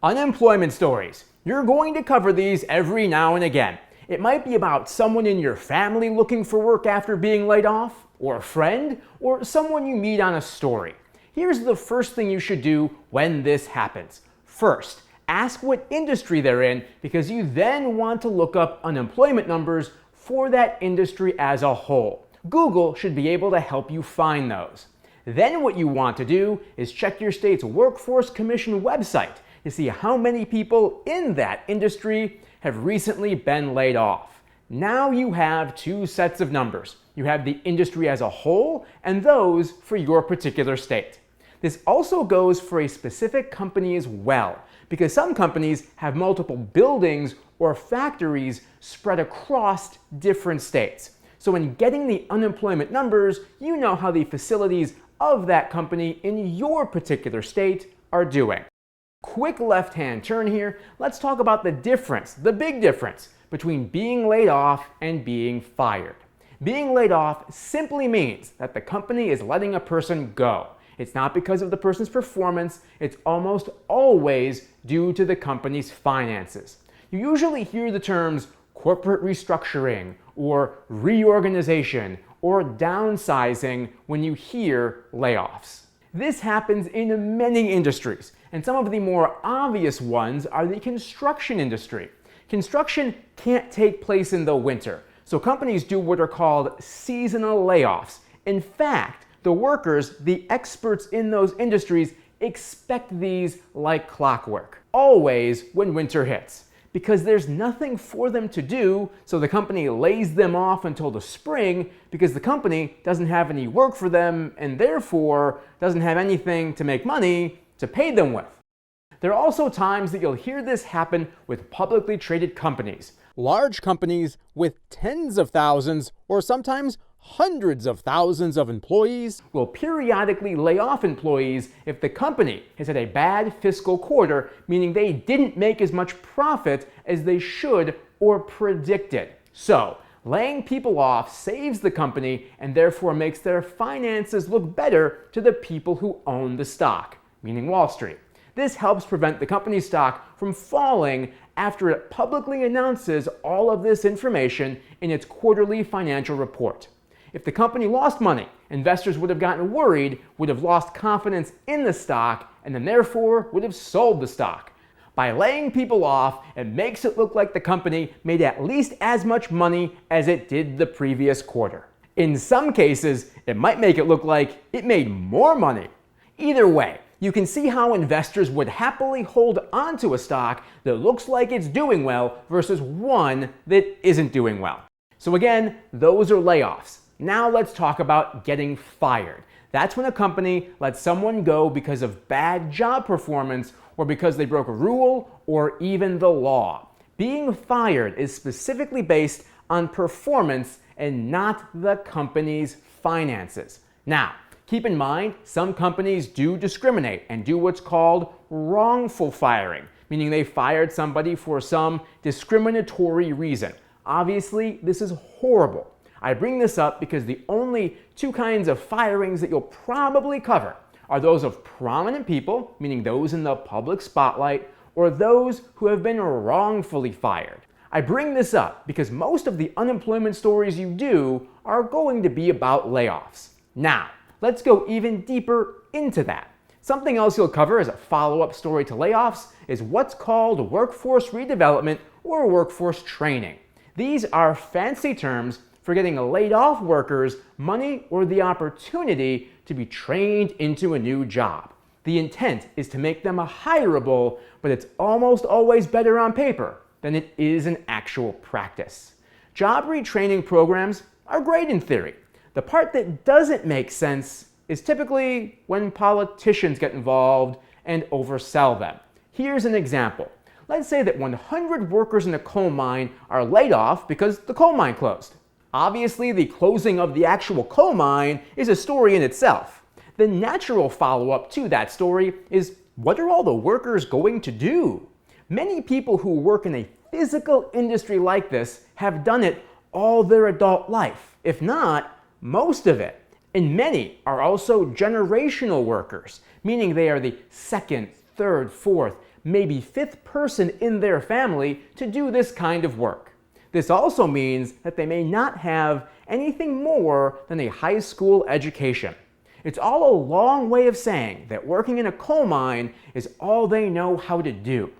Unemployment stories. You're going to cover these every now and again. It might be about someone in your family looking for work after being laid off, or a friend, or someone you meet on a story. Here's the first thing you should do when this happens. First, ask what industry they're in, because you then want to look up unemployment numbers for that industry as a whole. Google should be able to help you find those. Then what you want to do is check your state's Workforce Commission website to see how many people in that industry have recently been laid off. Now you have two sets of numbers. You have the industry as a whole and those for your particular state. This also goes for a specific company as well, because some companies have multiple buildings or factories spread across different states. So in getting the unemployment numbers, you know how the facilities of that company in your particular state are doing. Quick left-hand turn here. Let's talk about the difference, the big difference, between being laid off and being fired. Being laid off simply means that the company is letting a person go. It's not because of the person's performance, it's almost always due to the company's finances. You usually hear the terms corporate restructuring or reorganization or downsizing when you hear layoffs. This happens in many industries, and some of the more obvious ones are the construction industry. Construction can't take place in the winter, so companies do what are called seasonal layoffs. In fact, the workers, the experts in those industries, expect these like clockwork, always when winter hits. Because there's nothing for them to do, so the company lays them off until the spring because the company doesn't have any work for them and therefore doesn't have anything to make money to pay them with. There are also times that you'll hear this happen with publicly traded companies. Large companies with tens of thousands or sometimes hundreds of thousands of employees will periodically lay off employees if the company has had a bad fiscal quarter, meaning they didn't make as much profit as they should or predicted. So, laying people off saves the company and therefore makes their finances look better to the people who own the stock, meaning Wall Street. This helps prevent the company's stock from falling after it publicly announces all of this information in its quarterly financial report. If the company lost money, investors would have gotten worried, would have lost confidence in the stock, and then therefore would have sold the stock. By laying people off, it makes it look like the company made at least as much money as it did the previous quarter. In some cases, it might make it look like it made more money. Either way, you can see how investors would happily hold onto a stock that looks like it's doing well versus one that isn't doing well. So again, those are layoffs. Now let's talk about getting fired. That's when a company lets someone go because of bad job performance or because they broke a rule or even the law. Being fired is specifically based on performance and not the company's finances. Now, keep in mind, some companies do discriminate and do what's called wrongful firing, meaning they fired somebody for some discriminatory reason. Obviously, this is horrible. I bring this up because the only two kinds of firings that you'll probably cover are those of prominent people, meaning those in the public spotlight, or those who have been wrongfully fired. I bring this up because most of the unemployment stories you do are going to be about layoffs. Now, let's go even deeper into that. Something else you'll cover as a follow-up story to layoffs is what's called workforce redevelopment or workforce training. These are fancy terms for getting laid off workers money or the opportunity to be trained into a new job. The intent is to make them hireable, but it's almost always better on paper than it is in actual practice. Job retraining programs are great in theory. The part that doesn't make sense is typically when politicians get involved and oversell them. Here's an example. Let's say that 100 workers in a coal mine are laid off because the coal mine closed. Obviously, the closing of the actual coal mine is a story in itself. The natural follow-up to that story is, what are all the workers going to do? Many people who work in a physical industry like this have done it all their adult life, if not most of it. And many are also generational workers, meaning they are the second, third, fourth, maybe fifth person in their family to do this kind of work. This also means that they may not have anything more than a high school education. It's all a long way of saying that working in a coal mine is all they know how to do.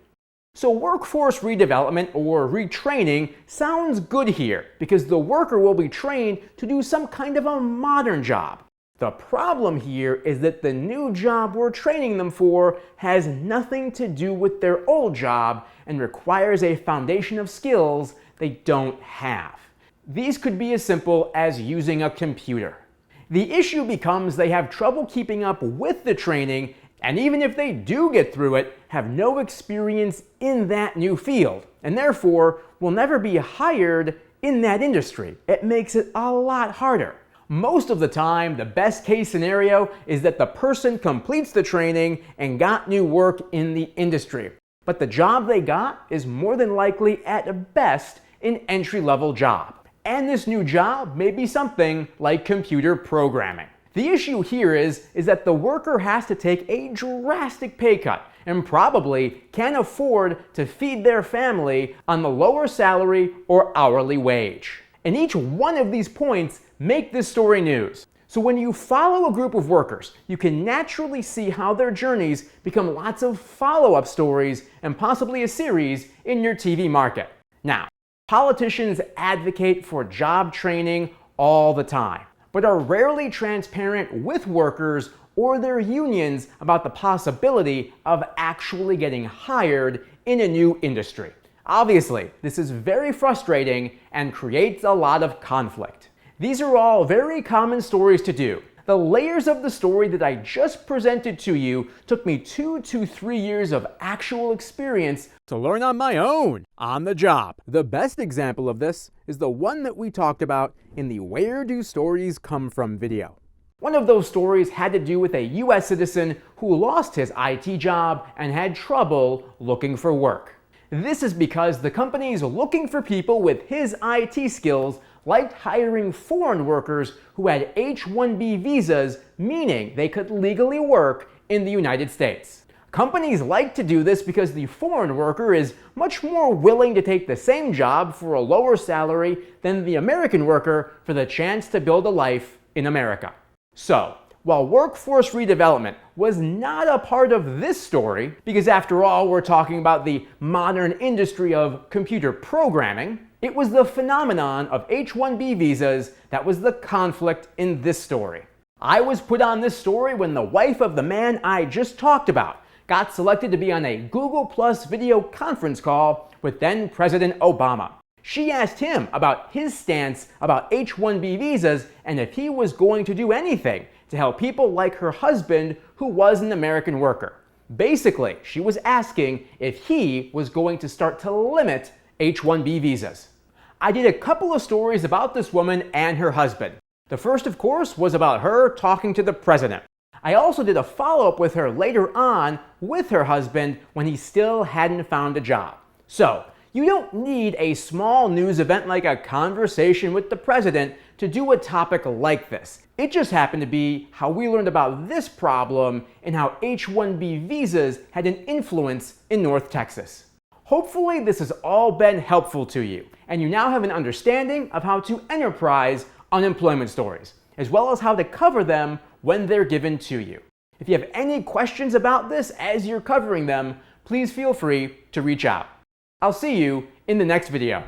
So workforce redevelopment or retraining sounds good here because the worker will be trained to do some kind of a modern job. The problem here is that the new job we're training them for has nothing to do with their old job and requires a foundation of skills they don't have. These could be as simple as using a computer. The issue becomes they have trouble keeping up with the training, and even if they do get through it, have no experience in that new field, and therefore will never be hired in that industry. It makes it a lot harder. Most of the time, the best case scenario is that the person completes the training and got new work in the industry. But the job they got is more than likely at best an entry-level job. And this new job may be something like computer programming. The issue here is that the worker has to take a drastic pay cut and probably can't afford to feed their family on the lower salary or hourly wage. And each one of these points make this story news. So when you follow a group of workers, you can naturally see how their journeys become lots of follow-up stories and possibly a series in your TV market. Now, politicians advocate for job training all the time, but are rarely transparent with workers or their unions about the possibility of actually getting hired in a new industry. Obviously, this is very frustrating and creates a lot of conflict. These are all very common stories to do. The layers of the story that I just presented to you took me 2 to 3 years of actual experience to learn on my own, on the job. The best example of this is the one that we talked about in the Where Do Stories Come From video. One of those stories had to do with a US citizen who lost his IT job and had trouble looking for work. This is because the companies looking for people with his IT skills liked hiring foreign workers who had H-1B visas, meaning they could legally work in the United States. Companies like to do this because the foreign worker is much more willing to take the same job for a lower salary than the American worker for the chance to build a life in America. So, while workforce redevelopment was not a part of this story, because after all we're talking about the modern industry of computer programming, it was the phenomenon of H-1B visas that was the conflict in this story. I was put on this story when the wife of the man I just talked about got selected to be on a Google Plus video conference call with then President Obama. She asked him about his stance about H-1B visas and if he was going to do anything to help people like her husband who was an American worker. Basically, she was asking if he was going to start to limit H-1B visas. I did a couple of stories about this woman and her husband. The first, of course, was about her talking to the president. I also did a follow-up with her later on with her husband when he still hadn't found a job. So, you don't need a small news event like a conversation with the president to do a topic like this. It just happened to be how we learned about this problem and how H-1B visas had an influence in North Texas. Hopefully this has all been helpful to you, and you now have an understanding of how to enterprise unemployment stories, as well as how to cover them when they're given to you. If you have any questions about this as you're covering them, please feel free to reach out. I'll see you in the next video.